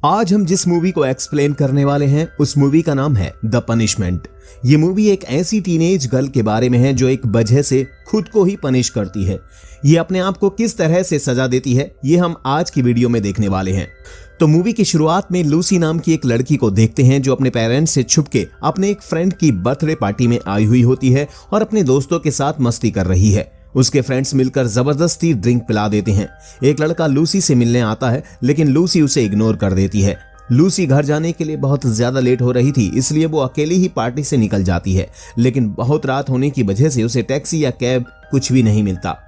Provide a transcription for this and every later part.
आज हम जिस मूवी को एक्सप्लेन करने वाले हैं उस मूवी का नाम है द पनिशमेंट। ये मूवी एक ऐसी टीनेज गर्ल के बारे में है जो एक वजह से खुद को ही पनिश करती है। ये अपने आप को किस तरह से सजा देती है ये हम आज की वीडियो में देखने वाले हैं। तो मूवी की शुरुआत में लूसी नाम की एक लड़की को देखते हैं जो अपने पेरेंट्स से छुपके अपने एक फ्रेंड की बर्थडे पार्टी में आई हुई होती है और अपने दोस्तों के साथ मस्ती कर रही है। उसके फ्रेंड्स मिलकर जबरदस्ती ड्रिंक पिला देते हैं। एक लड़का लूसी से मिलने आता है लेकिन लूसी उसे इग्नोर कर देती है। लूसी घर जाने के लिए बहुत ज्यादा लेट हो रही थी इसलिए वो अकेली ही पार्टी से निकल जाती है, लेकिन बहुत रात होने की वजह से उसे टैक्सी या कैब कुछ भी नहीं मिलता,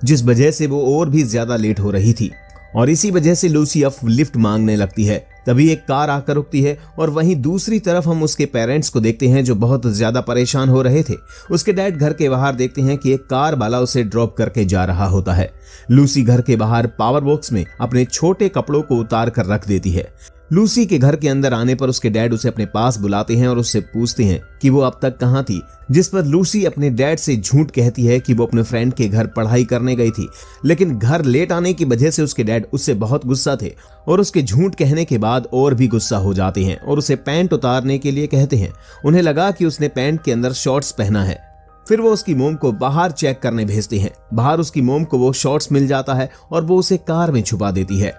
जिस वजह से वो और भी ज्यादा लेट हो रही थी और इसी वजह से लूसी अब लिफ्ट मांगने लगती है। तभी एक कार आकर रुकती है और वहीं दूसरी तरफ हम उसके पेरेंट्स को देखते हैं जो बहुत ज्यादा परेशान हो रहे थे। उसके डैड घर के बाहर देखते हैं कि एक कार वाला उसे ड्रॉप करके जा रहा होता है। लूसी घर के बाहर पावर बॉक्स में अपने छोटे कपड़ों को उतार कर रख देती है। लूसी के घर के अंदर आने पर उसके डैड उसे अपने पास बुलाते हैं और उससे पूछते हैं कि वो अब तक कहाँ थी, जिस पर लूसी अपने डैड से झूठ कहती है कि वो अपने फ्रेंड के घर पढ़ाई करने गई थी, लेकिन घर लेट आने की वजह से उसके डैड उससे बहुत गुस्सा थे और उसके झूठ कहने के बाद और भी गुस्सा हो जाते हैं और उसे पैंट उतारने के लिए कहते हैं। उन्हें लगा कि उसने पैंट के अंदर शॉर्ट्स पहना है। फिर वो उसकी मोम को बाहर चेक करने भेजते हैं। बाहर उसकी मोम को वो शॉर्ट्स मिल जाता है और वो उसे कार में छुपा देती है।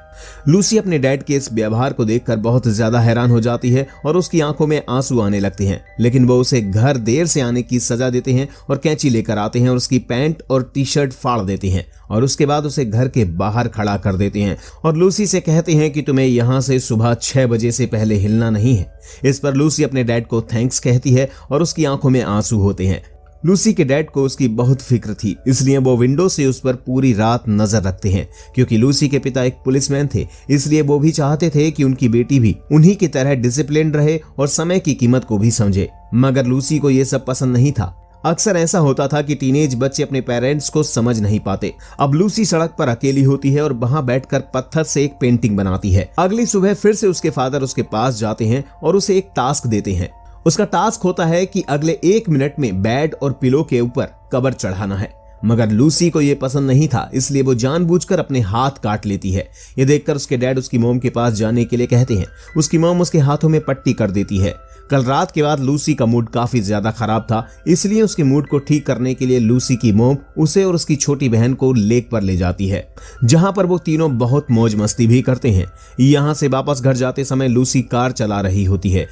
लूसी अपने डैड के इस व्यवहार को देखकर बहुत ज्यादा हैरान हो जाती है और उसकी आंखों में आंसू आने लगते हैं, लेकिन वो उसे घर देर से आने की सजा देते हैं और कैंची लेकर आते हैं और उसकी पैंट और टी शर्ट फाड़ देते हैं और उसके बाद उसे घर के बाहर खड़ा कर देते हैं और लूसी से कहते हैं कि तुम्हें यहाँ से सुबह 6 बजे से पहले हिलना नहीं है। इस पर लूसी अपने डैड को थैंक्स कहती है और उसकी आंखों में आंसू होते हैं। लूसी के डैड को उसकी बहुत फिक्र थी इसलिए वो विंडो से उस पर पूरी रात नजर रखते हैं। क्योंकि लूसी के पिता एक पुलिसमैन थे इसलिए वो भी चाहते थे कि उनकी बेटी भी उन्हीं की तरह डिसिप्लिन रहे और समय की कीमत को भी समझे, मगर लूसी को ये सब पसंद नहीं था। अक्सर ऐसा होता था कि टीनेज बच्चे अपने पेरेंट्स को समझ नहीं पाते। अब लूसी सड़क पर अकेली होती है और वहां बैठकर पत्थर से एक पेंटिंग बनाती है। अगली सुबह फिर से उसके फादर उसके पास जाते हैं और उसे एक टास्क देते हैं। उसका टास्क होता है कि अगले 1 मिनट में बेड और पिलो के ऊपर कवर चढ़ाना है, मगर लूसी को यह पसंद नहीं था इसलिए वो जानबूझकर अपने हाथ काट लेती है। ये देखकर उसके डैड उसकी मोम के पास जाने के लिए कहते हैं। उसकी मोम उसके हाथों में पट्टी कर देती है। कल रात के बाद लूसी का मूड काफी ज्यादा खराब था इसलिए उसके मूड को ठीक करने के लिए लूसी की मोम उसे और उसकी छोटी बहन को लेक पर ले जाती है, जहां पर वो तीनों बहुत मौज मस्ती भी करते हैं। यहां से वापस घर जाते समय लूसी कार चला रही होती है।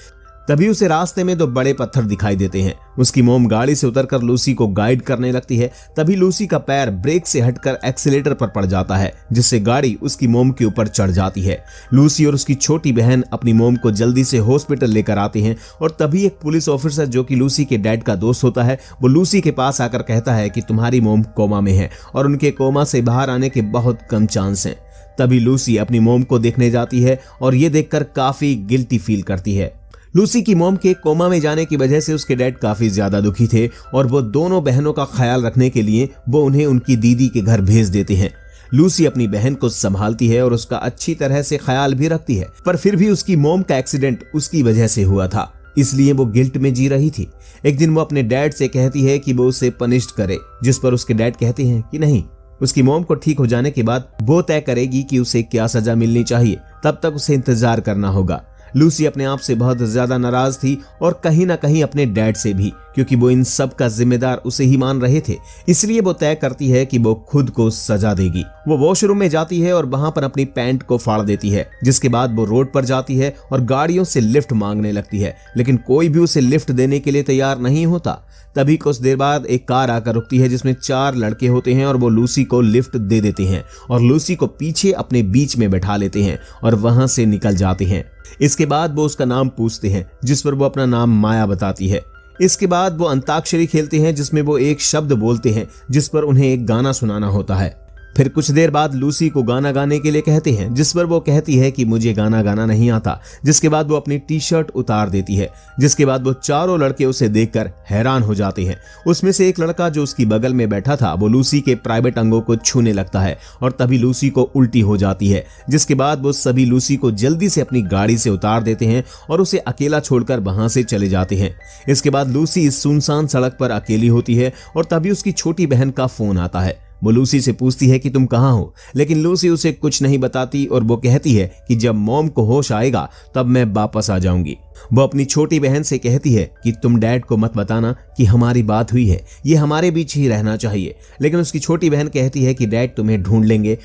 तभी उसे रास्ते में 2 बड़े पत्थर दिखाई देते हैं। उसकी मोम गाड़ी से उतरकर लूसी को गाइड करने लगती है। तभी लूसी का पैर ब्रेक से हटकर एक्सीलेटर पर पड़ जाता है, जिससे गाड़ी उसकी मोम के ऊपर चढ़ जाती है। लूसी और उसकी छोटी बहन अपनी मोम को जल्दी से हॉस्पिटल लेकर आते हैं और तभी एक पुलिस ऑफिसर जो कि लूसी के डैड का दोस्त होता है वो लूसी के पास आकर कहता है कि तुम्हारी मोम कोमा में है और उनके कोमा से बाहर आने के बहुत कम चांस हैं। तभी लूसी अपनी मोम को देखने जाती है और ये देखकर काफी गिल्टी फील करती है। लूसी की मोम के कोमा में जाने की वजह से उसके डैड काफी ज्यादा दुखी थे और वो दोनों बहनों का ख्याल रखने के लिए वो उन्हें उनकी दीदी के घर भेज देते हैं। लूसी अपनी बहन को संभालती है और उसका अच्छी तरह से ख्याल भी रखती है, पर फिर भी उसकी मोम का एक्सीडेंट उसकी वजह से हुआ था इसलिए वो गिल्ट में जी रही थी। एक दिन वो अपने डैड से कहती है कि वो उसे पनिश्ड करे, जिस पर उसके डैड कहते हैं कि नहीं, उसकी मोम को ठीक हो जाने के बाद वो तय करेगी कि उसे क्या सजा मिलनी चाहिए, तब तक उसे इंतजार करना होगा। लूसी अपने आप से बहुत ज्यादा नाराज थी और कहीं ना कहीं अपने डैड से भी, क्योंकि वो इन सब का जिम्मेदार उसे ही मान रहे थे। इसलिए वो तय करती है कि वो खुद को सजा देगी। वो वॉशरूम में जाती है और वहां पर अपनी पैंट को फाड़ देती है, जिसके बाद वो रोड पर जाती है और गाड़ियों से लिफ्ट मांगने लगती है, लेकिन कोई भी उसे लिफ्ट देने के लिए तैयार नहीं होता। तभी कुछ देर बाद एक कार आकर रुकती है जिसमें 4 लड़के होते हैं और वो लूसी को लिफ्ट दे देते हैं और लूसी को पीछे अपने बीच में बैठा लेते हैं और वहां से निकल जाते हैं। इसके बाद वो उसका नाम पूछते हैं, जिस पर वो अपना नाम माया बताती है। इसके बाद वो अंताक्षरी खेलते हैं जिसमें वो एक शब्द बोलते हैं जिस पर उन्हें एक गाना सुनाना होता है। फिर कुछ देर बाद लूसी को गाना गाने के लिए कहते हैं, जिस पर वो कहती है कि मुझे गाना गाना नहीं आता। जिसके बाद वो अपनी टी शर्ट उतार देती है। जिसके बाद वो चारों लड़के उसे देखकर हैरान हो जाते हैं। उसमें से एक लड़का जो उसकी बगल में बैठा था वो लूसी के प्राइवेट अंगों को छूने लगता है और तभी लूसी को उल्टी हो जाती है। जिसके बाद वो सभी लूसी को जल्दी से अपनी गाड़ी से उतार देते हैं और उसे अकेला छोड़कर वहां से चले जाते हैं। इसके बाद लूसी इस सुनसान सड़क पर अकेली होती है और तभी उसकी छोटी बहन का फोन आता है। वो लूसी से पूछती है कि तुम कहाँ हो, लेकिन लूसी उसे कुछ नहीं बताती और वो कहती है कि जब मॉम को होश आएगा तब मैं वापस आ जाऊंगी। वो अपनी छोटी बहन से कहती है कि तुम डैड को मत बताना कि हमारी बात हुई है, ये हमारे बीच ही रहना चाहिए। लेकिन उसकी छोटी बहन कहती है कि डैड तुम्हें ढूंढ लेंगे,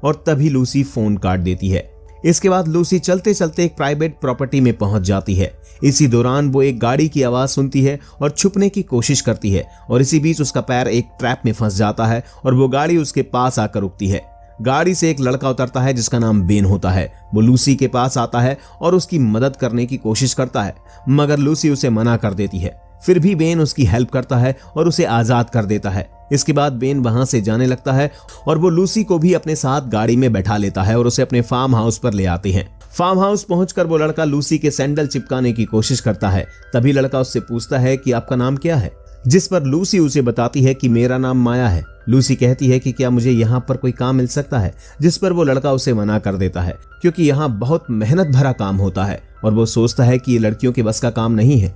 और तभी लूसी फोन काट देती है। इसके बाद लूसी चलते चलते एक प्राइवेट प्रॉपर्टी में पहुंच जाती है। इसी दौरान वो एक गाड़ी की आवाज सुनती है और छुपने की कोशिश करती है, और इसी बीच उसका पैर एक ट्रैप में फंस जाता है और वो गाड़ी उसके पास आकर रुकती है। गाड़ी से एक लड़का उतरता है जिसका नाम बेन होता है। वो लूसी के पास आता है और उसकी मदद करने की कोशिश करता है, मगर लूसी उसे मना कर देती है। फिर भी बेन उसकी हेल्प करता है और उसे आजाद कर देता है। इसके बाद बेन वहां से जाने लगता है और वो लूसी को भी अपने साथ गाड़ी में बैठा लेता है और उसे अपने फार्म हाउस पर ले आते हैं। फार्म हाउस पहुंचकर वो लड़का लूसी के सैंडल चिपकाने की कोशिश करता है। तभी लड़का उससे पूछता है कि आपका नाम क्या है, जिस पर लूसी उसे बताती है कि मेरा नाम माया है। लूसी कहती है कि क्या मुझे यहाँ पर कोई काम मिल सकता है, जिस पर वो लड़का उसे मना कर देता है, क्योंकि यहाँ बहुत मेहनत भरा काम होता है और वो सोचता है कि ये लड़कियों के बस का काम नहीं है।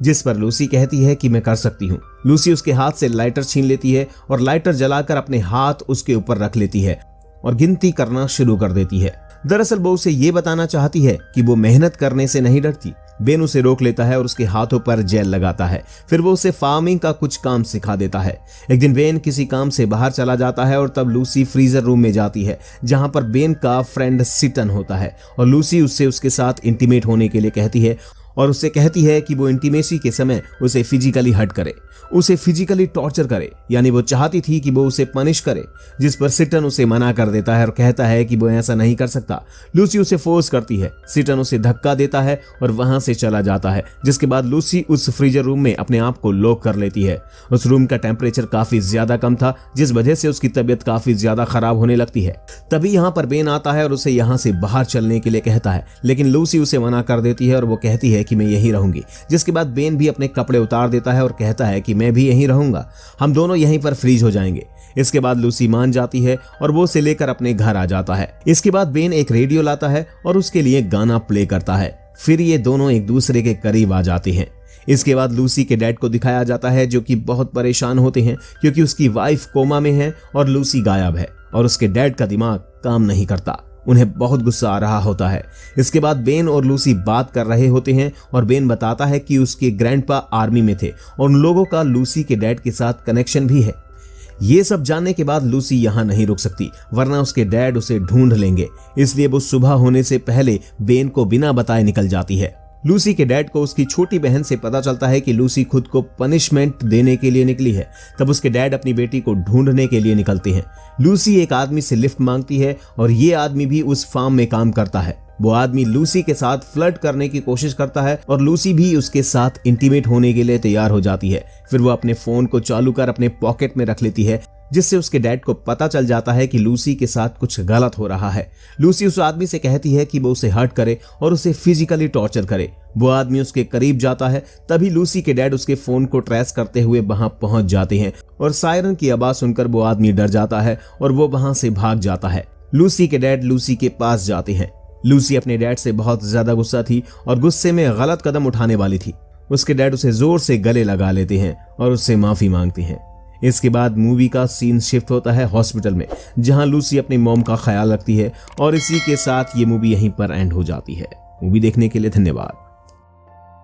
जिस पर लूसी कहती है कि मैं कर सकती हूँ। लूसी उसके हाथ से लाइटर छीन लेती है और लाइटर जलाकर अपने हाथ उसके ऊपर रख लेती है और गिनती करना शुरू कर देती है। दरअसल वो उसे ये बताना चाहती है कि वो मेहनत करने से नहीं डरती। बेन उसे रोक लेता है और उसके हाथों पर जेल लगाता है। फिर वो उसे फार्मिंग का कुछ काम सिखा देता है। एक दिन बेन किसी काम से बाहर चला जाता है और तब लूसी फ्रीजर रूम में जाती है, जहां पर बेन का फ्रेंड सिटन होता है, और लूसी उससे उसके साथ इंटीमेट होने के लिए कहती है और उससे कहती है कि वो इंटीमेसी के समय उसे फिजिकली हर्ट करे, उसे फिजिकली टॉर्चर करे, यानी वो चाहती थी कि वो उसे पनिश करे, जिस पर सिटन उसे मना कर देता है और कहता है कि वो ऐसा नहीं कर सकता। लूसी उसे फोर्स करती है। सिटन उसे धक्का देता है और वहां से चला जाता है, जिसके बाद लूसी उस फ्रीजर रूम में अपने आप को लॉक कर लेती है। उस रूम का टेम्परेचर काफी ज्यादा कम था, जिस वजह से उसकी तबीयत काफी ज्यादा खराब होने लगती है। तभी यहाँ पर बेन आता है और उसे यहाँ से बाहर चलने के लिए कहता है, लेकिन लूसी उसे मना कर देती है और वो कहती है कि मैं यहीं रहूंगी। जिसके बाद बेन भी अपने कपड़े उतार देता है और कहता है कि मैं भी यहीं रहूंगा, हम दोनों यहीं पर फ्रीज हो जाएंगे। इसके बाद लूसी मान जाती है और वो उसे लेकर अपने घर आ जाता है। इसके बाद बेन एक रेडियो लाता है और उसके लिए गाना प्ले करता है। फिर ये दोनों एक दूसरे के करीब आ जाते हैं। इसके बाद लूसी के डैड को दिखाया जाता है, जो कि बहुत परेशान होते हैं क्योंकि उसकी वाइफ कोमा में है और लूसी गायब है और उसके डैड का दिमाग काम नहीं करता। उन्हें बहुत गुस्सा आ रहा होता है। इसके बाद बेन और लूसी बात कर रहे होते हैं और बेन बताता है कि उसके ग्रैंडपा आर्मी में थे और उन लोगों का लूसी के डैड के साथ कनेक्शन भी है। ये सब जानने के बाद लूसी यहाँ नहीं रुक सकती, वरना उसके डैड उसे ढूंढ लेंगे। इसलिए वो सुबह होने से पहले बेन को बिना बताए निकल जाती है। लूसी के डैड को उसकी छोटी बहन से पता चलता है कि लूसी खुद को पनिशमेंट देने के लिए निकली है। तब उसके डैड अपनी बेटी को ढूंढने के लिए निकलते हैं। लूसी एक आदमी से लिफ्ट मांगती है और ये आदमी भी उस फार्म में काम करता है। वो आदमी लूसी के साथ फ्लर्ट करने की कोशिश करता है और लूसी भी उसके साथ इंटीमेट होने के लिए तैयार हो जाती है। फिर वो अपने फोन को चालू कर अपने पॉकेट में रख लेती है, जिससे उसके डैड को पता चल जाता है कि लूसी के साथ कुछ गलत हो रहा है। लूसी उस आदमी से कहती है कि वो उसे हर्ट करे और उसे फिजिकली टॉर्चर करे। वो आदमी उसके करीब जाता है। तभी लूसी के डैड उसके फोन को ट्रेस करते हुए वहां पहुंच जाते हैं और सायरन की आवाज सुनकर वो आदमी डर जाता है और वो वहां से भाग जाता है। लूसी के डैड लूसी के पास जाते हैं। लूसी अपने डैड से बहुत ज्यादा गुस्सा थी और गुस्से में गलत कदम उठाने वाली थी। उसके डैड उसे जोर से गले लगा लेते हैं और उससे माफी मांगते हैं। इसके बाद मूवी का सीन शिफ्ट होता है हॉस्पिटल में, जहां लूसी अपनी मॉम का ख्याल रखती है और इसी के साथ ये मूवी यहीं पर एंड हो जाती है। मूवी देखने के लिए धन्यवाद।